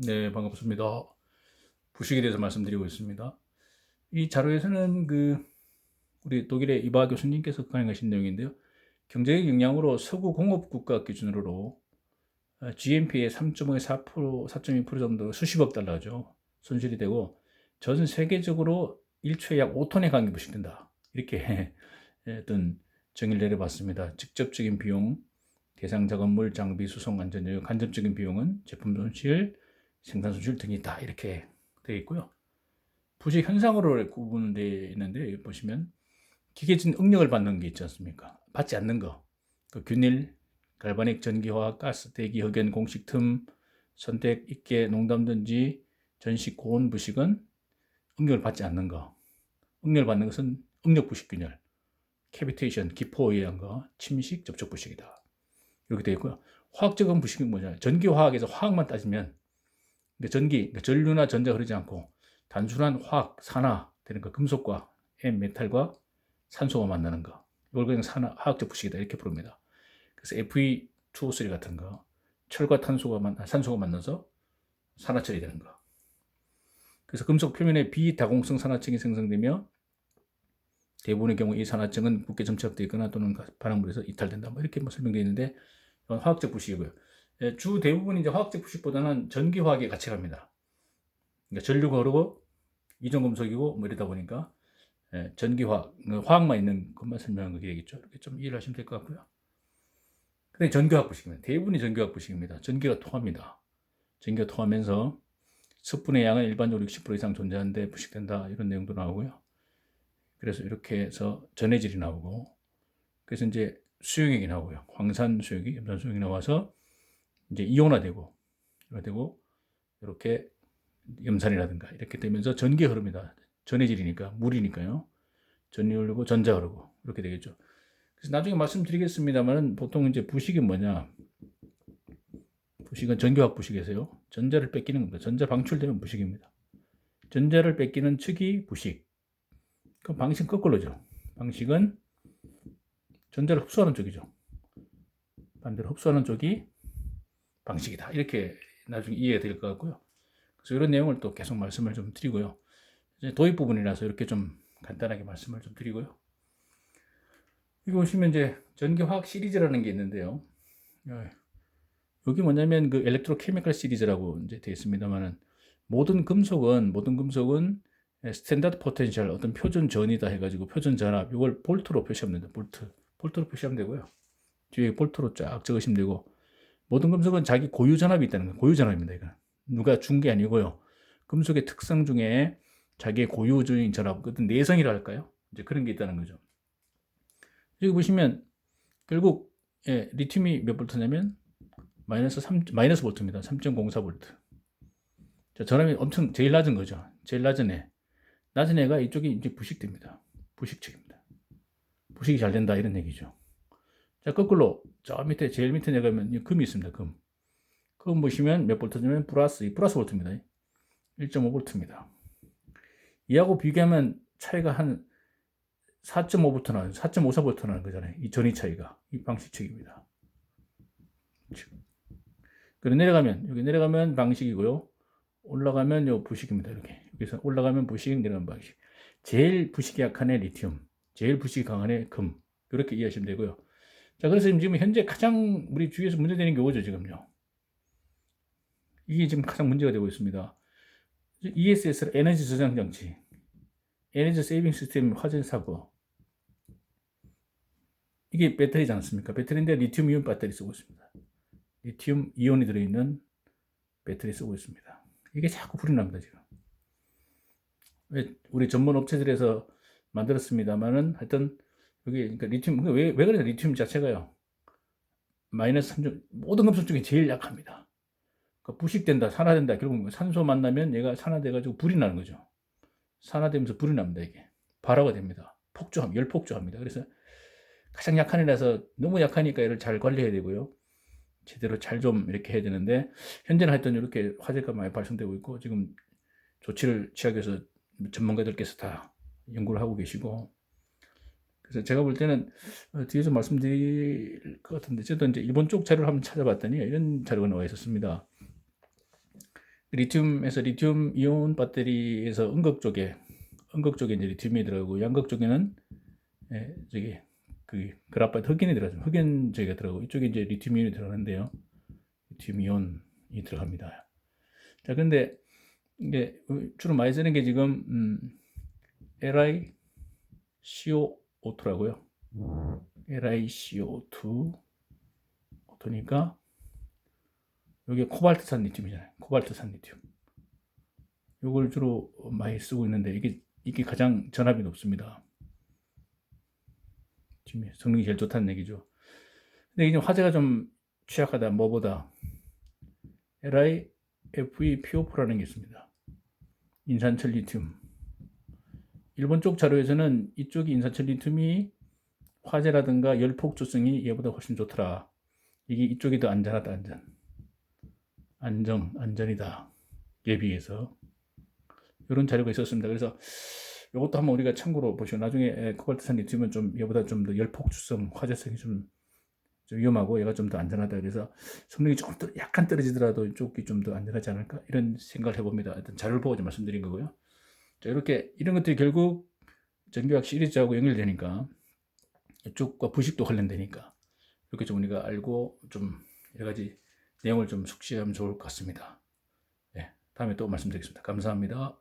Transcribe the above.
네, 반갑습니다. 부식에 대해서 말씀드리고 있습니다. 이 자료에서는 우리 독일의 이바 교수님께서 강의하신 내용인데요. 경제적 역량으로 서구 공업 국가 기준으로 GNP의 3.5에서 4%, 4.2% 정도 수십억 달러죠. 손실이 되고 전 세계적으로 1초에 약 5톤의 강이 부식된다. 이렇게 어떤 정의를 내려봤습니다. 직접적인 비용, 대상 자원물, 장비, 수송, 안전 여유, 간접적인 비용은 제품 손실, 생산 손실 등이 있다. 이렇게 되어 있고요. 부식 현상으로 구분되어 있는데 여기 보시면 기계적 응력을 받는 게 있지 않습니까? 받지 않는 거. 균일, 갈바닉, 전기화학, 가스, 대기, 흑연, 공식, 틈, 선택, 입계, 농담든지, 전식, 고온 부식은 응력을 받지 않는 거. 응력을 받는 것은 응력 부식 균열, 캐비테이션, 기포에 의한 거, 침식, 접촉 부식이다. 이렇게 되어 있고요. 화학적인 부식은 뭐냐? 전기화학에서 화학만 따지면 전기, 전류나 전자가 흐르지 않고 단순한 화학, 산화 되는 거, 금속과 M, 메탈과 산소가 만나는 거. 이걸 그냥 화학적 부식이다 이렇게 부릅니다. 그래서 Fe2O3 같은 거, 철과 산소가 만나서 산화철이 되는 거. 그래서 금속 표면에 비다공성 산화층이 생성되며 대부분의 경우 이 산화층은 굵게 점착되어 있거나 또는 반응물에서 이탈된다. 뭐 이렇게 설명되어 있는데 이건 화학적 부식이고요. 주 대부분 이제 화학적 부식보다는 전기화학에 같이 갑니다. 그러니까 전류가 흐르고 이중금속이고 뭐 이러다 보니까 전기화학, 화학만 있는 것만 설명한 거 되겠죠. 이렇게 좀 이해를 하시면 될 것 같고요. 근데 전기화학 부식입니다. 대부분이 전기화학 부식입니다. 전기가 통합니다. 전기가 통하면서 습분의 양은 일반적으로 60% 이상 존재하는데 부식된다 이런 내용도 나오고요. 그래서 이렇게 해서 전해질이 나오고 그래서 이제 수용액이 나오고요. 황산 수용액이, 염산 수용액이 나와서 이제 이온화되고 이렇게 염산이라든가 이렇게 되면서 전기가 흐릅니다. 전해질이니까 물이니까요. 전이 흐르고 전자 흐르고 이렇게 되겠죠. 그래서 나중에 말씀드리겠습니다만 보통 이제 부식이 뭐냐? 부식은 전기화학 부식에서요. 전자를 뺏기는 겁니다. 전자 방출되면 부식입니다. 전자를 뺏기는 측이 부식. 그럼 방식은 거꾸로죠. 방식은 전자를 흡수하는 쪽이죠. 반대로 흡수하는 쪽이 방식이다. 이렇게 나중에 이해가 될 것 같고요. 그래서 이런 내용을 또 계속 말씀을 좀 드리고요. 이제 도입 부분이라서 이렇게 좀 간단하게 말씀을 좀 드리고요. 여기 보시면 이제 전기화학 시리즈라는 게 있는데요. 여기 뭐냐면 그 엘렉트로케미컬 시리즈라고 이제 되어 있습니다만은 모든 금속은 스탠다드 포텐셜 어떤 표준 전이다 해가지고 표준 전압 이걸 볼트로 표시하면 됩니다. 볼트로 표시하면 되고요. 뒤에 볼트로 쫙 적으시면 되고 모든 금속은 자기 고유 전압이 있다는 거예요. 고유 전압입니다. 이거 누가 준 게 아니고요. 금속의 특성 중에 자기의 고유적인 전압, 어떤 내성이라 할까요? 이제 그런 게 있다는 거죠. 여기 보시면 결국 리튬이 몇 볼트냐면 마이너스 볼트입니다. 3.04 볼트. 전압이 엄청 제일 낮은 거죠. 제일 낮은 애. 낮은 애가 이쪽이 이제 부식됩니다. 부식측입니다. 부식이 잘 된다 이런 얘기죠. 자, 거꾸로 저 밑에 제일 밑에 내가면 금이 있습니다. 금 보시면 몇 볼트냐면 플러스 볼트입니다. 1.5 볼트입니다. 이하고 비교하면 차이가 한 4.5볼트 나요. 4.54 볼트 나는 거잖아요. 이 전위 차이가 이 방식측입니다. 그리고 여기 내려가면 방식이고요. 올라가면 요 부식입니다. 이렇게 여기서 올라가면 부식, 내려가면 방식. 제일 부식이 약한 애 리튬, 제일 부식이 강한 애 금. 이렇게 이해하시면 되고요. 자, 그래서 지금 현재 가장 우리 주위에서 문제되는 게 뭐죠, 지금요? 이게 지금 가장 문제가 되고 있습니다. ESS, 에너지 저장 장치, 에너지 세이빙 시스템 화재 사고. 이게 배터리지 않습니까? 배터리인데 리튬 이온 배터리 쓰고 있습니다. 리튬 이온이 들어있는 배터리 쓰고 있습니다. 이게 자꾸 불이 납니다, 지금. 우리 전문 업체들에서 만들었습니다만은 하여튼 여기 그러니까 리튬 왜 그래요? 리튬 자체가요. 마이너스 3점 모든 금속 중에 제일 약합니다. 그러니까 부식된다, 산화된다. 결국 산소 만나면 얘가 산화돼 가지고 불이 나는 거죠. 산화되면서 불이 납니다, 이게. 발화가 됩니다. 열폭주합니다. 그래서 가장 약한 애라서 너무 약하니까 얘를 잘 관리해야 되고요. 제대로 잘 좀 이렇게 해야 되는데 현재는 하여튼 이렇게 화재가 많이 발생되고 있고 지금 조치를 취하기 위해서 전문가들께서 다 연구를 하고 계시고 그래서 제가 볼 때는 뒤에서 말씀드릴 것 같은데 저도 이제 일본 쪽 자료를 한번 찾아봤더니 이런 자료가 나와 있었습니다. 리튬에서 리튬 이온 배터리에서 음극 쪽에 이제 리튬이 들어가고 양극 쪽에는 저기 그 그라파이트 흑연이 들어가죠. 흑연 저기가 들어가고 이쪽에 이제 리튬 이온이 들어가는데요. 리튬 이온이 들어갑니다. 자, 근데 이게 주로 많이 쓰는 게 지금 LiCO2라고요. LiCO2니까 이게 코발트산 리튬이잖아요. 코발트산 리튬. 이걸 주로 많이 쓰고 있는데 이게 가장 전압이 높습니다. 지금 성능이 제일 좋다는 얘기죠. 근데 이제 화재가 좀 취약하다. 뭐보다 LiFePO4라는 게 있습니다. 인산철 리튬. 일본 쪽 자료에서는 이쪽이 인산철 리튬이 화재라든가 열폭주성이 얘보다 훨씬 좋더라. 이쪽이 더 안전하다. 안전이다. 얘 비해서. 이런 자료가 있었습니다. 그래서 이것도 한번 우리가 참고로 보시고 나중에 코발트산 리튬은 좀 얘보다 좀 더 열폭주성, 화재성이 좀 위험하고 얘가 좀 더 안전하다. 그래서 성능이 조금 더 약간 떨어지더라도 이쪽이 좀 더 안전하지 않을까 이런 생각을 해봅니다. 일단 자료를 보고 좀 말씀드린 거고요. 자, 이렇게 이런 것들이 결국 전기화학 시리즈하고 연결되니까 이쪽과 부식도 관련되니까 이렇게 좀 우리가 알고 좀 여러 가지 내용을 좀 숙지하면 좋을 것 같습니다. 네, 다음에 또 말씀드리겠습니다. 감사합니다.